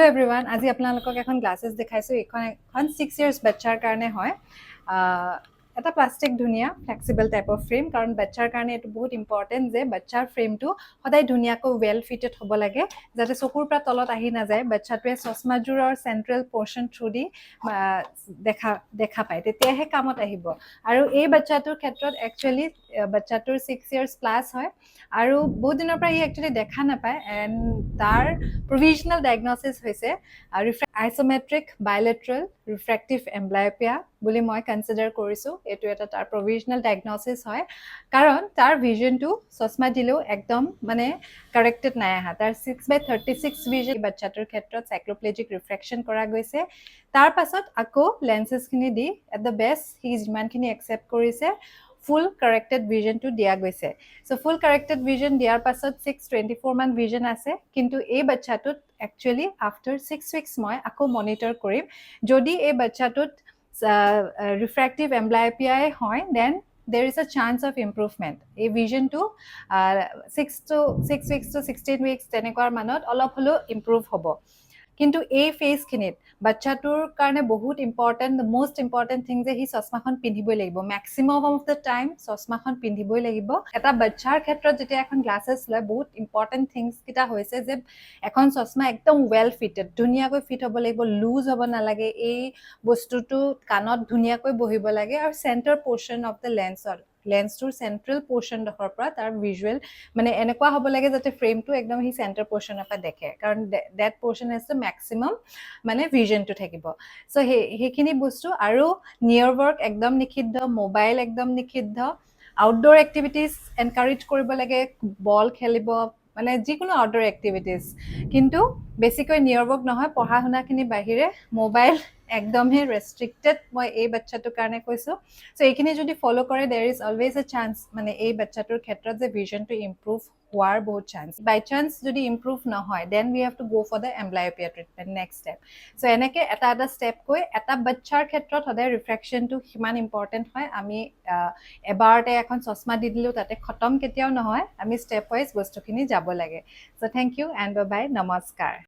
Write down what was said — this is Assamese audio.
Hello everyone, আজি আপোনালোকক এখন গ্লাसेছ দেখাইছো। এখন 6 ইয়াৰ্স বাচ্চাৰ কাৰণে হয়। এটা প্লাষ্টিক ধুনীয়া ফ্লেক্সিবল টাইপ অফ ফ্ৰেম, কাৰণ বাচ্চাৰ কাৰণে এইটো বহুত ইম্পৰ্টেণ্ট যে বাচ্চাৰ ফ্ৰেমটো সদায় ধুনীয়াকৈ ৱেল ফিটেড হ'ব লাগে, যাতে চকুৰ পৰা তলত আহি নাযায়। বাচ্চাটোৱে চশমাযোৰৰ চেণ্ট্ৰেল পৰ্চন থ্ৰু দি দেখা পায়, তেতিয়াহে কামত আহিব। আৰু এই বাচ্চাটোৰ ক্ষেত্ৰত একচুৱেলি বাচ্চাটোৰ 6 ইয়াৰ্স প্লাছ হয় আৰু বহুত দিনৰ পৰা ই একচুৱেলি দেখা নাপায়। এণ্ড তাৰ প্ৰভিজনেল ডায়েগনচিছ হৈছে আইচোমেট্ৰিক বাইলেট্ৰেল ৰিফ্ৰেক্টিভ এম্বলাইপিয়া বুলি মই কনচিডাৰ কৰিছোঁ। এইটো এটা তাৰ প্ৰভিজনেল ডায়েগনচিছ হয়, কাৰণ তাৰ ভিজনটো চশমা দিলেও একদম মানে কাৰেক্টেড নাই অহা। তাৰ 6/36 ভিজন বাচ্চাটোৰ ক্ষেত্ৰত চাইক্লোপ্লেজিক ৰিফ্ৰেকশ্যন কৰা গৈছে। তাৰ পাছত আকৌ লেন্সেছখিনি দি এট দ্য বেষ্ট সি যিমানখিনি একচেপ্ট কৰিছে ফুল কাৰেক্টেড ভিজনটো দিয়া গৈছে। চ' ফুল কাৰেক্টেড ভিজন দিয়াৰ পাছত 6/24 মান ভিজন আছে, কিন্তু এই বাচ্চাটোত একচুৱেলি আফটাৰ 6 উইকছ মই আকৌ মনিটৰ কৰিম। যদি এই বাচ্চাটোত ৰিফ্ৰেক্টিভ এম্বলাইপিয়াই হয়, then there is a chance of improvement. এই ভিজনটো 6 উইকছ টু 16 উইকছ তেনেকুৱাৰ মানত অলপ হ'লেও ইম্প্ৰুভ হ'ব। কিন্তু এই ফেজখিনিত বাচ্চাটোৰ কাৰণে বহুত ইম্পৰ্টেণ্ট, মষ্ট ইম্পৰ্টেণ্ট থিং যে সি চশমাখন পিন্ধিবই লাগিব। মেক্সিমাম অফ দ্য টাইম চশমাখন পিন্ধিবই লাগিব। এটা বাচ্চাৰ ক্ষেত্ৰত যেতিয়া এখন গ্লাছেছ লয়, বহুত ইম্পৰ্টেণ্ট থিংছ কেইটা হৈছে যে এখন চশমা একদম ৱেল ফিটেড, ধুনীয়াকৈ ফিট হ'ব লাগিব, লুজ হ'ব নালাগে। এই বস্তুটো কাণত ধুনীয়াকৈ বহিব লাগে আৰু চেণ্টাৰ পৰ্চন অফ দ্য লেন্সটোৰ চেণ্ট্ৰেল পৰ্চনডোখৰ পৰা তাৰ ভিজুৱেল মানে এনেকুৱা হ'ব লাগে যাতে ফ্ৰেমটো একদম সি চেণ্টাৰ পৰ্চনৰ পৰা দেখে, কাৰণ that portion is the maximum মানে ভিজনটো থাকিব। চ' সেইখিনি বস্তু। আৰু নিয়াৰ ৱৰ্ক একদম নিষিদ্ধ, মোবাইল একদম নিষিদ্ধ, আউটডোৰ এক্টিভিটিজ এনকাৰেজ কৰিব লাগে, বল খেলিব, মানে যিকোনো আউটডোৰ এক্টিভিটিজ, কিন্তু বেছিকৈ নিয়াৰ ৱৰ্ক নহয়। পঢ়া শুনাখিনি বাহিৰে মোবাইল একদমহে ৰেষ্ট্ৰিক্টেড, মই এই বাচ্চাটোৰ কাৰণে কৈছোঁ। চ' এইখিনি যদি ফ'ল' কৰে, দেৰ ইজ অলৱেজ এ চান্স মানে এই বাচ্চাটোৰ ক্ষেত্ৰত যে ভিজনটো ইম্প্ৰুভ হোৱাৰ বহুত চান্স। বাই চান্স যদি ইম্প্ৰুভ নহয়, then we have to go' for the amblyopia treatment next step. So' এনেকৈ এটা ষ্টেপকৈ এটা বাচ্চাৰ ক্ষেত্ৰত সদায় ৰিফ্ৰেকশ্যনটো সিমান ইম্পৰ্টেণ্ট হয়। আমি এবাৰতে এখন চশমা দি দিলেও তাতে খতম কেতিয়াও নহয়, আমি ষ্টেপ ৱাইজ বস্তুখিনি যাব লাগে। চ' থেংক ইউ এণ্ড বাই, নমস্কাৰ।